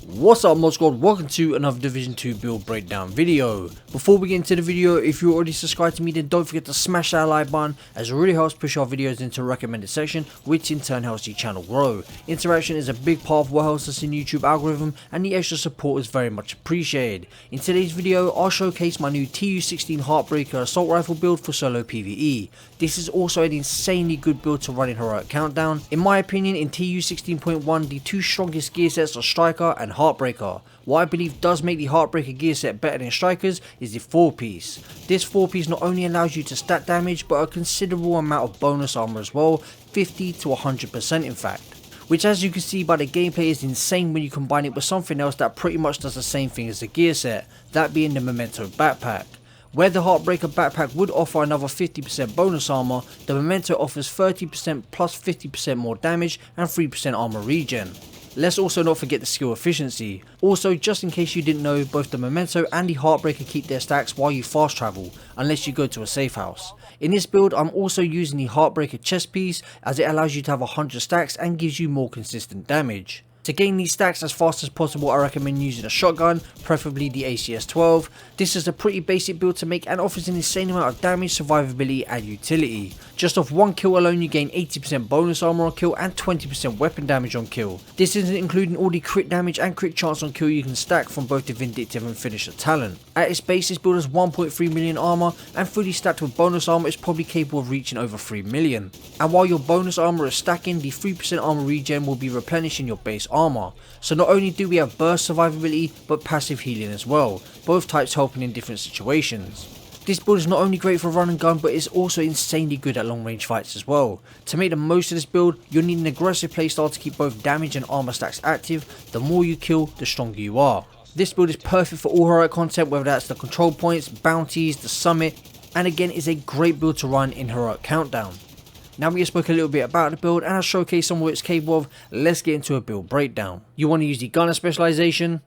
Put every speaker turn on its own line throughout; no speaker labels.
What's up, Mod Squad? Welcome to another Division 2 build breakdown video. Before we get into the video, if you're already subscribed to me, then don't forget to smash that like button, as it really helps push our videos into the recommended section, which in turn helps the channel grow. Interaction is a big part of what helps us in the YouTube algorithm, and the extra support is very much appreciated. In today's video, I'll showcase my new TU16 Heartbreaker assault rifle build for solo PVE. This is also an insanely good build to run in Heroic Countdown. In my opinion, in TU16.1, the two strongest gear sets are Striker and Heartbreaker. What I believe does make the Heartbreaker gear set better than Strikers is the 4-piece. This 4-piece not only allows you to stack damage, but a considerable amount of bonus armor as well, 50 to 100% in fact. Which, as you can see by the gameplay, is insane when you combine it with something else that pretty much does the same thing as the gear set, that being the Memento backpack. Where the Heartbreaker backpack would offer another 50% bonus armor, the Memento offers 30% plus 50% more damage and 3% armor regen. Let's also not forget the skill efficiency. Also, just in case you didn't know, both the Memento and the Heartbreaker keep their stacks while you fast travel, unless you go to a safe house. In this build, I'm also using the Heartbreaker chest piece, as it allows you to have 100 stacks and gives you more consistent damage. To gain these stacks as fast as possible, I recommend using a shotgun, preferably the ACS-12. This is a pretty basic build to make and offers an insane amount of damage, survivability and utility. Just off one kill alone, you gain 80% bonus armor on kill and 20% weapon damage on kill. This isn't including all the crit damage and crit chance on kill you can stack from both the Vindictive and Finisher talent. At its base, this build has 1.3 million armor, and fully stacked with bonus armor is probably capable of reaching over 3 million. And while your bonus armor is stacking, the 3% armor regen will be replenishing your base armor. So not only do we have burst survivability, but passive healing as well, both types helping in different situations. This build is not only great for run and gun, but it's also insanely good at long range fights as well. To make the most of this build, you'll need an aggressive playstyle to keep both damage and armor stacks active. The more you kill, the stronger you are. This build is perfect for all heroic content, whether that's the control points, bounties, the summit, and again is a great build to run in Heroic Countdown. Now we have spoken a little bit about the build and I'll showcase some of what it's capable of. Let's get into a build breakdown. You want to use the gunner specialization.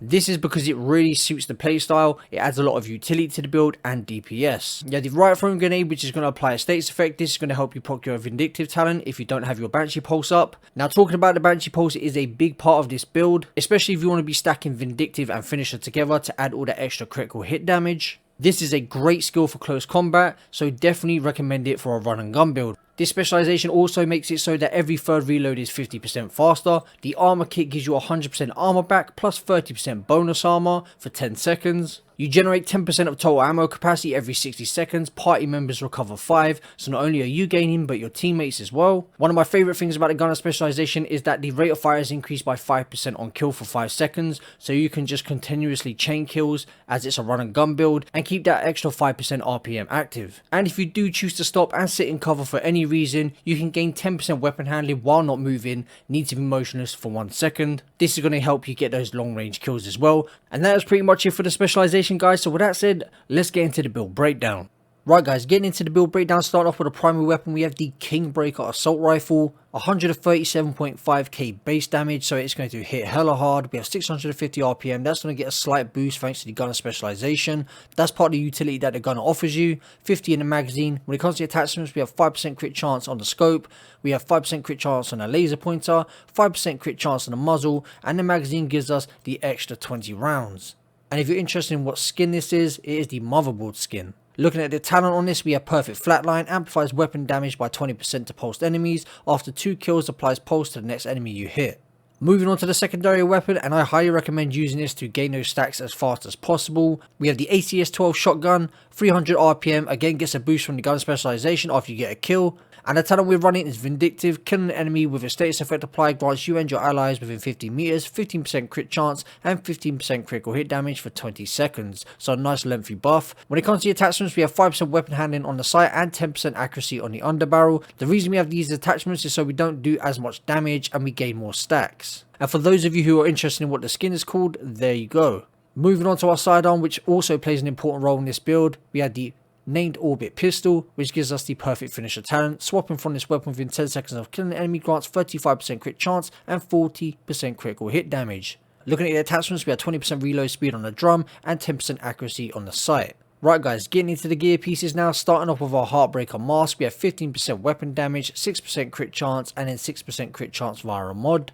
This is because it really suits the playstyle. It adds a lot of utility to the build and DPS. You have the right throwing grenade, which is going to apply a status effect. This is going to help you proc your Vindictive talent if you don't have your Banshee Pulse up. Now, talking about the Banshee Pulse, it is a big part of this build, especially if you want to be stacking Vindictive and Finisher together to add all that extra critical hit damage. This is a great skill for close combat, so definitely recommend it for a run and gun build. This specialization also makes it so that every third reload is 50% faster. The armor kit gives you 100% armor back plus 30% bonus armor for 10 seconds. You generate 10% of total ammo capacity every 60 seconds. Party members recover 5, so not only are you gaining, but your teammates as well. One of my favorite things about the gunner specialization is that the rate of fire is increased by 5% on kill for 5 seconds, so you can just continuously chain kills as it's a run and gun build and keep that extra 5% RPM active. And if you do choose to stop and sit in cover for any reason, you can gain 10% weapon handling while not moving, need to be motionless for 1 second. This is going to help you get those long range kills as well. And that is pretty much it for the specialization, guys. So with that said, let's get into the build breakdown. Right guys, getting into the build breakdown, start off with a primary weapon. We have the Kingbreaker assault rifle, 137.5k base damage, so it's going to hit hella hard. We have 650 RPM, that's going to get a slight boost thanks to the gunner specialization. That's part of the utility that the gunner offers you. 50 in the magazine. When it comes to attachments, we have 5% crit chance on the scope, we have 5% crit chance on a laser pointer, 5% crit chance on the muzzle, and the magazine gives us the extra 20 rounds. And if you're interested in what skin this is, it is the motherboard skin. Looking at the talent on this, we have perfect flatline, amplifies weapon damage by 20% to pulsed enemies. After 2 kills, applies pulse to the next enemy you hit. Moving on to the secondary weapon, and I highly recommend using this to gain those stacks as fast as possible. We have the ACS-12 shotgun, 300 RPM, again gets a boost from the gun specialization after you get a kill. And the talent we're running is Vindictive. Killing an enemy with a status effect applied grants you and your allies within 15 meters, 15% crit chance and 15% critical hit damage for 20 seconds. So a nice lengthy buff. When it comes to the attachments, we have 5% weapon handling on the sight and 10% accuracy on the underbarrel. The reason we have these attachments is so we don't do as much damage and we gain more stacks. And for those of you who are interested in what the skin is called, there you go. Moving on to our sidearm, which also plays an important role in this build, we have the named Orbit Pistol, which gives us the perfect finisher talent. Swapping from this weapon within 10 seconds of killing an enemy grants 35% crit chance and 40% critical hit damage. Looking at the attachments, we have 20% reload speed on the drum and 10% accuracy on the sight. Right guys, getting into the gear pieces now, starting off with our Heartbreaker mask. We have 15% weapon damage, 6% crit chance and then 6% crit chance via a mod.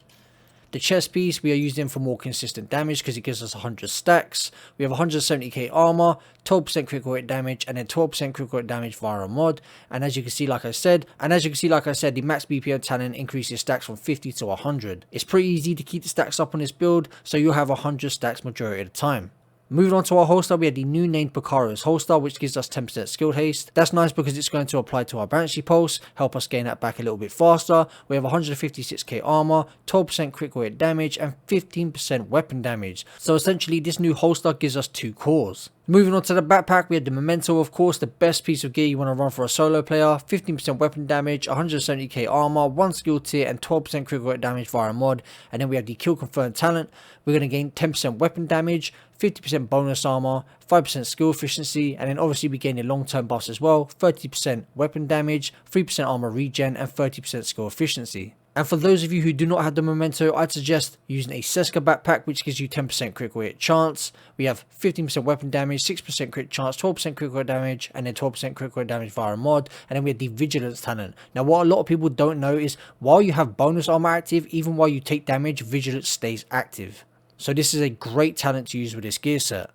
The chest piece, we are using for more consistent damage because it gives us 100 stacks. We have 170k armor, 12% critical hit damage, and then 12% critical hit damage via a mod. And as you can see, like I said, the max BPM talent increases stacks from 50 to 100. It's pretty easy to keep the stacks up on this build, so you'll have 100 stacks majority of the time. Moving on to our holster, we have the new named Picarius holster, which gives us 10% skill haste. That's nice because it's going to apply to our Banshee pulse, help us gain that back a little bit faster. We have 156k armor, 12% critical hit damage, and 15% weapon damage. So essentially, this new holster gives us 2 cores. Moving on to the backpack, we have the Memento, of course, the best piece of gear you want to run for a solo player. 15% weapon damage, 170k armor, 1 skill tier, and 12% critical hit damage via a mod. And then we have the kill confirmed talent. We're going to gain 10% weapon damage, 50% bonus armor, 5% skill efficiency, and then obviously we gain the long-term buffs as well, 30% weapon damage, 3% armor regen, and 30% skill efficiency. And for those of you who do not have the Memento, I'd suggest using a Seska backpack, which gives you 10% critical hit chance. We have 15% weapon damage, 6% crit chance, 12% critical hit damage, and then 12% critical hit damage via a mod. And then we have the Vigilance talent. Now, what a lot of people don't know is while you have bonus armor active, even while you take damage, Vigilance stays active. So this is a great talent to use with this gear set.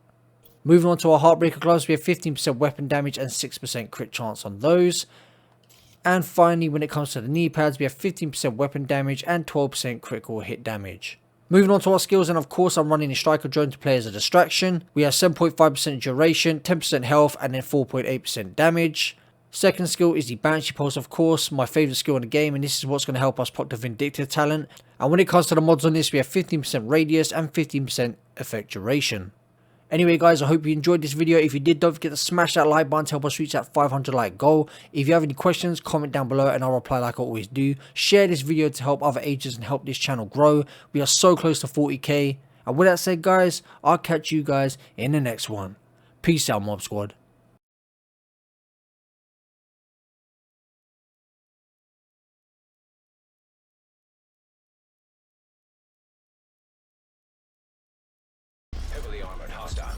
Moving on to our Heartbreaker gloves, we have 15% weapon damage and 6% crit chance on those. And finally, when it comes to the knee pads, we have 15% weapon damage and 12% critical hit damage. Moving on to our skills, and of course I'm running a striker drone to play as a distraction. We have 7.5% duration, 10% health, and then 4.8% damage. Second skill is the Banshee Pulse, of course, my favourite skill in the game, and this is what's going to help us pop the Vindictive talent. And when it comes to the mods on this, we have 15% radius and 15% effect duration. Anyway guys, I hope you enjoyed this video. If you did, don't forget to smash that like button to help us reach that 500 like goal. If you have any questions, comment down below and I'll reply like I always do. Share this video to help other agents and help this channel grow. We are so close to 40k. And with that said guys, I'll catch you guys in the next one. Peace out, Mob Squad.
Heavily armored hostile.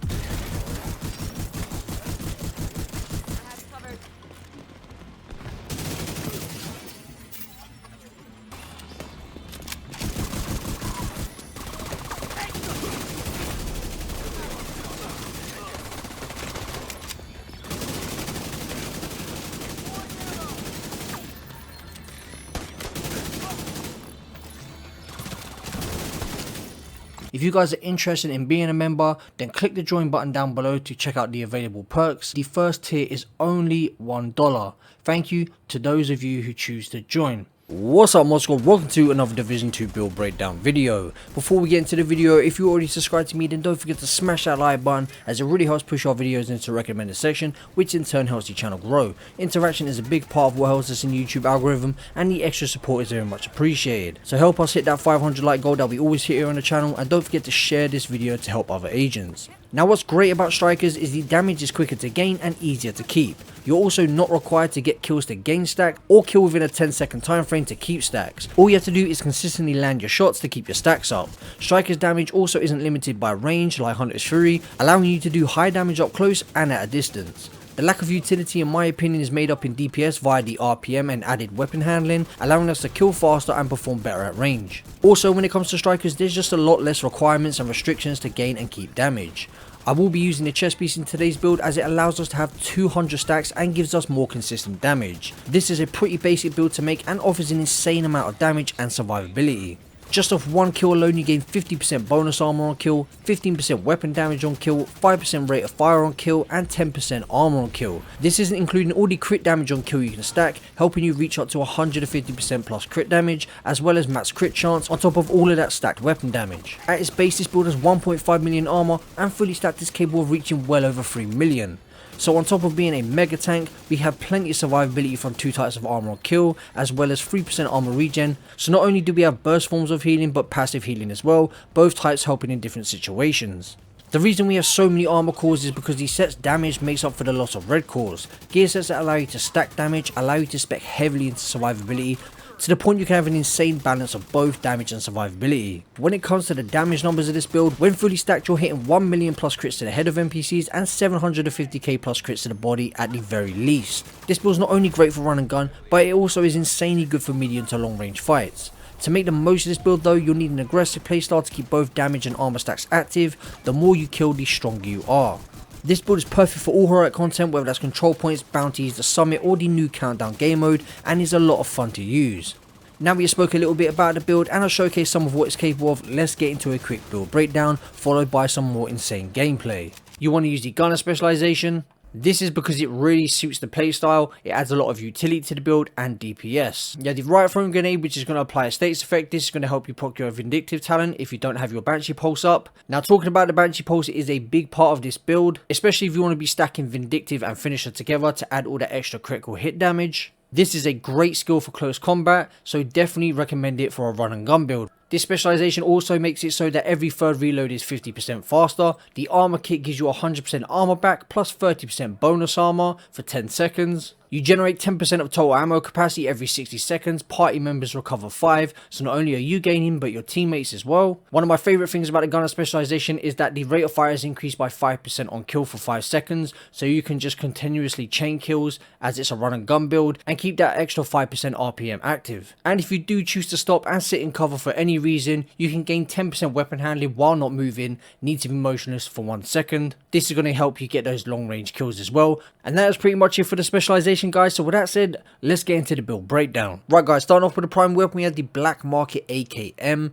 If you guys are interested in being a member, then click the join button down below to check out the available perks. The first tier is only $1. Thank you to those of you who choose to join. What's up, Mod Squad? Welcome to another Division 2 build breakdown video. Before we get into the video, if you already subscribed to me, then don't forget to smash that like button, as it really helps push our videos into the recommended section, which in turn helps the channel grow. Interaction is a big part of what helps us in the YouTube algorithm, and the extra support is very much appreciated. So help us hit that 500 like goal that we always hit here on the channel, and don't forget to share this video to help other agents. Now what's great about strikers is the damage is quicker to gain and easier to keep. You're also not required to get kills to gain stack or kill within a 10-second time frame to keep stacks. All you have to do is consistently land your shots to keep your stacks up. Strikers damage also isn't limited by range like Hunter's Fury, allowing you to do high damage up close and at a distance. The lack of utility in my opinion is made up in DPS via the RPM and added weapon handling, allowing us to kill faster and perform better at range. Also when it comes to strikers, there's just a lot less requirements and restrictions to gain and keep damage. I will be using the chest piece in today's build as it allows us to have 200 stacks and gives us more consistent damage. This is a pretty basic build to make and offers an insane amount of damage and survivability. Just off one kill alone you gain 50% bonus armor on kill, 15% weapon damage on kill, 5% rate of fire on kill, and 10% armor on kill. This isn't including all the crit damage on kill you can stack, helping you reach up to 150% plus crit damage, as well as max crit chance on top of all of that stacked weapon damage. At its base, this build has 1.5 million armor, and fully stacked is capable of reaching well over 3 million. So on top of being a mega tank, we have plenty of survivability from 2 types of armor on kill, as well as 3% armor regen. So not only do we have burst forms of healing, but passive healing as well, both types helping in different situations. The reason we have so many armor cores is because these sets damage makes up for the loss of red cores. Gear sets that allow you to stack damage allow you to spec heavily into survivability, to the point you can have an insane balance of both damage and survivability. When it comes to the damage numbers of this build, when fully stacked you're hitting 1 million plus crits to the head of NPCs and 750k plus crits to the body at the very least. This build is not only great for run and gun, but it also is insanely good for medium to long range fights. To make the most of this build though, you'll need an aggressive playstyle to keep both damage and armor stacks active. The more you kill, the stronger you are. This build is perfect for all heroic content, whether that's control points, bounties, the summit or the new countdown game mode, and is a lot of fun to use. Now we spoke a little bit about the build and I'll showcase some of what it's capable of, let's get into a quick build breakdown, followed by some more insane gameplay. You want to use the gunner specialization. This is because it really suits the playstyle, it adds a lot of utility to the build and DPS. You have the right throwing grenade, which is going to apply a status effect. This is going to help you proc your vindictive talent if you don't have your Banshee Pulse up. Now talking about the Banshee Pulse, it is a big part of this build, especially if you want to be stacking vindictive and finisher together to add all that extra critical hit damage. This is a great skill for close combat, so definitely recommend it for a run and gun build. This specialization also makes it so that every third reload is 50% faster. The armor kit gives you 100% armor back plus 30% bonus armor for 10 seconds. You generate 10% of total ammo capacity every 60 seconds. Party members recover 5, so not only are you gaining but your teammates as well. One of my favorite things about the gunner specialization is that the rate of fire is increased by 5% on kill for 5 seconds, so you can just continuously chain kills as it's a run and gun build and keep that extra 5% RPM active. And if you do choose to stop and sit in cover for any reason, you can gain 10% weapon handling while not moving, need to be motionless for 1 second. This is going to help you get those long range kills as well. And that is pretty much it for the specialization, guys. So with that said, let's get into the build breakdown. Right guys, starting off with the prime weapon, we have the Black Market AKM.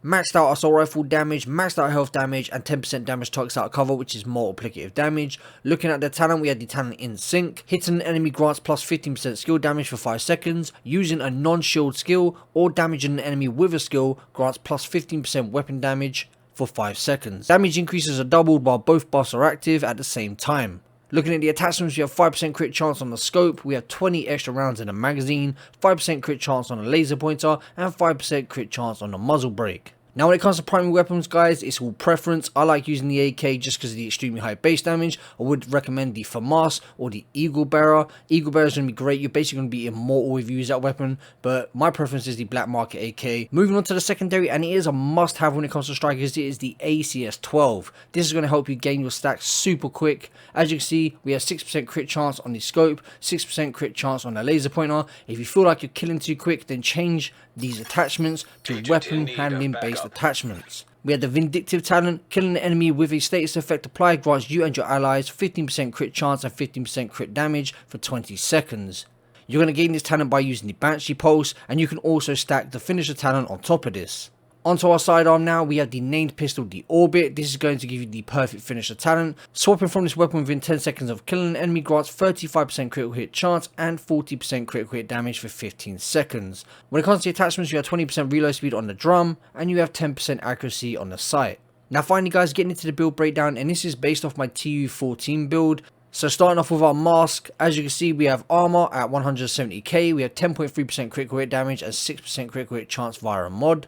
Maxed out assault rifle damage, maxed out health damage, and 10% damage targets out of cover, which is multiplicative damage. Looking at the talent, we had the talent in sync. Hitting an enemy grants plus 15% skill damage for 5 seconds. Using a non-shield skill or damaging an enemy with a skill grants plus 15% weapon damage for 5 seconds. Damage increases are doubled while both buffs are active at the same time. Looking at the attachments, we have 5% crit chance on the scope, we have 20 extra rounds in the magazine, 5% crit chance on the laser pointer, and 5% crit chance on the muzzle brake. Now when it comes to primary weapons, guys, it's all preference. I like using the AK just because of the extremely high base damage. I would recommend the FAMAS or the Eagle Bearer. Eagle Bearer is going to be great. You're basically going to be immortal if you use that weapon, but my preference is the Black Market AK. Moving on to the secondary, and it is a must have when it comes to strikers, it is the ACS-12. This is going to help you gain your stacks super quick. As you can see, we have 6% crit chance on the scope, 6% crit chance on the laser pointer. If you feel like you're killing too quick, then change these attachments to weapon handling based attachments. We have the vindictive talent. Killing an enemy with a status effect applied grants you and your allies 15% crit chance and 15% crit damage for 20 seconds. You're going to gain this talent by using the Banshee Pulse, and you can also stack the finisher talent on top of this. Onto our sidearm now, we have the named pistol, the Orbit. This is going to give you the perfect finisher talent. Swapping from this weapon within 10 seconds of killing an enemy grants 35% critical hit chance and 40% critical hit damage for 15 seconds. When it comes to the attachments, you have 20% reload speed on the drum, and you have 10% accuracy on the sight. Now finally guys, getting into the build breakdown, and this is based off my TU14 build. So starting off with our mask, as you can see, we have armor at 170k, we have 10.3% critical hit damage and 6% critical hit chance via a mod.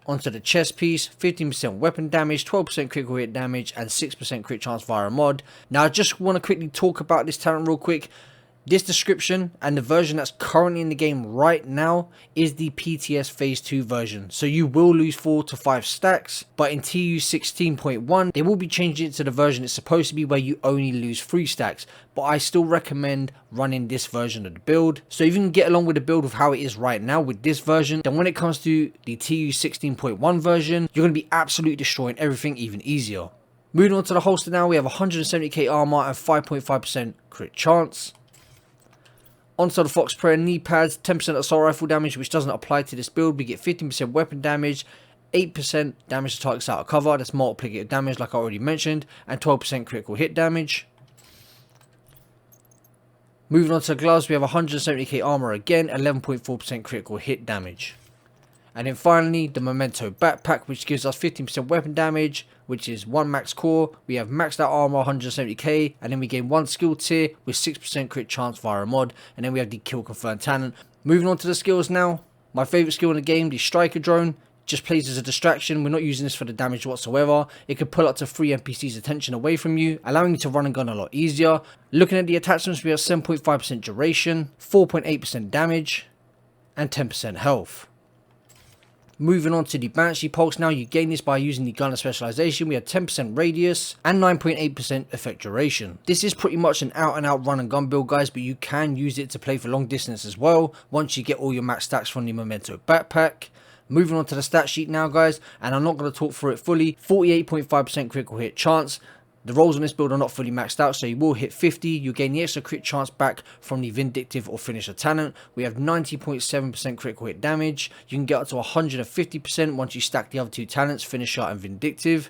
Onto the chest piece, 15% weapon damage, 12% critical hit damage, and 6% crit chance via a mod. Now I just want to quickly talk about this talent real quick. This description and the version that's currently in the game right now is the PTS Phase 2 version. So you will lose 4 to 5 stacks, but in TU16.1 they will be changing it to the version it's supposed to be where you only lose 3 stacks. But I still recommend running this version of the build. So if you can get along with the build of how it is right now with this version, then when it comes to the TU16.1 version, you're going to be absolutely destroying everything even easier. Moving on to the holster now, we have 170k armor and 5.5% crit chance. Onto the Fox Prayer knee pads, 10% assault rifle damage, which doesn't apply to this build. We get 15% weapon damage, 8% damage to targets out of cover, that's multiplicative damage like I already mentioned, and 12% critical hit damage. Moving on to the gloves, we have 170k armor again, 11.4% critical hit damage. And then finally, the Memento backpack, which gives us 15% weapon damage, which is 1 max core. We have maxed out armor 170k, and then we gain 1 skill tier with 6% crit chance via a mod, and then we have the kill confirmed talent. Moving on to the skills now. My favorite skill in the game, the striker drone, just plays as a distraction. We're not using this for the damage whatsoever. It could pull up to 3 NPCs attention away from you, allowing you to run and gun a lot easier. Looking at the attachments, we have 7.5% duration, 4.8% damage, and 10% health. Moving on to the Banshee Pulse now, you gain this by using the gunner specialization. We have 10% radius and 9.8% effect duration. This is pretty much an out and out run and gun build, guys, but you can use it to play for long distance as well once you get all your max stats from the Memento backpack. Moving on to the stat sheet now, guys, and I'm not going to talk through it fully. 48.5% critical hit chance. The rolls on this build are not fully maxed out, so you will hit 50. You gain the extra crit chance back from the Vindictive or Finisher talent. We have 90.7% critical hit damage. You can get up to 150% once you stack the other two talents, Finisher and Vindictive.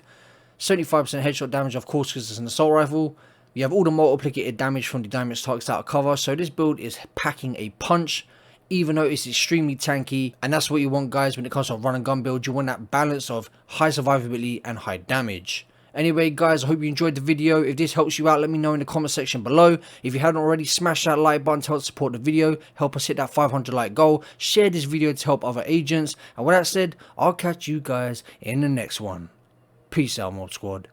75% headshot damage, of course, because it's an assault rifle. You have all the multiplicated damage from the damage targets out of cover, so this build is packing a punch. Even though it's extremely tanky, and that's what you want, guys, when it comes to a run and gun build. You want that balance of high survivability and high damage. Anyway, guys, I hope you enjoyed the video. If this helps you out, let me know in the comment section below. If you haven't already, smash that like button to help support the video. Help us hit that 500 like goal. Share this video to help other agents. And with that said, I'll catch you guys in the next one. Peace out, Mod Squad.